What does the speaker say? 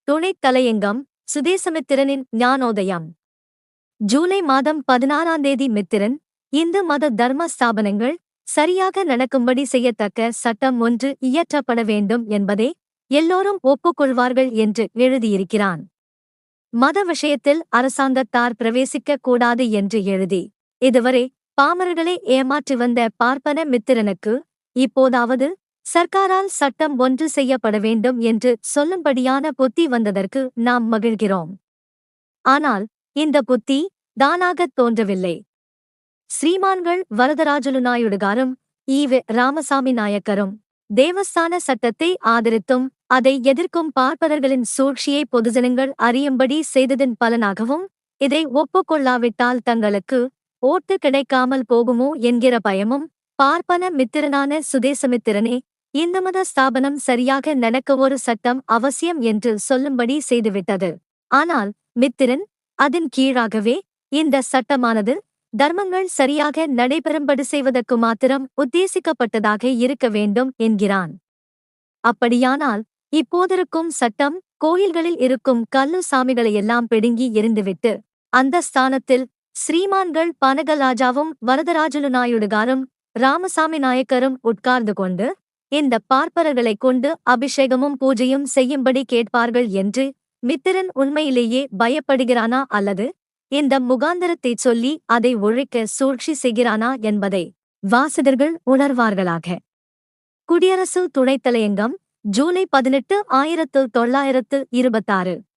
துணைத் தலையங்கம் சுதேசமித்திரனின் ஞானோதயம். ஜூலை மாதம் 16ஆம் தேதி மித்திரன், இந்து மத தர்ம ஸ்தாபனங்கள் சரியாக நடக்கும்படி செய்யத்தக்க சட்டம் ஒன்று இயற்றப்பட வேண்டும் என்பதை எல்லோரும் ஒப்புக்கொள்வார்கள் என்று எழுதியிருக்கிறான். மத விஷயத்தில் அரசாங்கத்தார் பிரவேசிக்க கூடாது என்று எழுதி, இதுவரை பாமரர்களை ஏமாற்றி வந்த பார்ப்பன மித்திரனுக்கு இப்போதாவது சர்க்காரால் சட்டம் ஒன்று செய்யப்பட வேண்டும் என்று சொல்லும்படியான புத்தி வந்ததற்கு நாம் மகிழ்கிறோம். ஆனால் இந்த புத்தி தானாகத் தோன்றவில்லை. ஸ்ரீமான்கள் வரதராஜுலு நாயுடுகாரும் ஈ.வே. ராமசாமி நாயக்கரும் தேவஸ்தான சட்டத்தை ஆதரித்தும் அதை எதிர்க்கும் பார்ப்பனர்களின் சூழ்ச்சியை பொதுஜனங்கள் அறியும்படி செய்ததின் பலனாகவும் இதை ஒப்புக்கொள்ளாவிட்டால் தங்களுக்கு ஓட்டு கிடைக்காமல் போகுமோ என்கிற பயமும் பார்ப்பன மித்திரனான சுதேசமித்திரனே இந்து மத ஸ்தாபனம் சரியாக நடக்க ஒரு சட்டம் அவசியம் என்று சொல்லும்படி செய்துவிட்டது. ஆனால் மித்திரன் அதன் கீழாகவே இந்த சட்டமானது தர்மங்கள் சரியாக நடைபெறும்படி செய்வதற்கு மாத்திரம் உத்தேசிக்கப்பட்டதாக இருக்க வேண்டும் என்கிறான். அப்படியானால் இப்போதிருக்கும் சட்டம் கோயில்களில் இருக்கும் கல்லு சாமிகளையெல்லாம் பிடுங்கி எறிந்துவிட்டு அந்த ஸ்தானத்தில் ஸ்ரீமான்கள் பனகராஜாவும் வரதராஜுலு நாயுடுகாரும் ராமசாமி நாயக்கரும் உட்கார்ந்து கொண்டு இந்த பார்ப்பரர்களைக் கொண்டு அபிஷேகமும் பூஜையும் செய்யும்படி கேட்பார்கள் என்று மித்திரன் உண்மையிலேயே பயப்படுகிறானா அல்லது இந்த முகாந்தரத்தைச் சொல்லி அதை ஒழிக்க சூழ்ச்சி செய்கிறானா என்பதை வாசகர்கள் உணர்வார்களாக. குடியரசு துணைத் தலையங்கம், ஜூலை 18, 1926.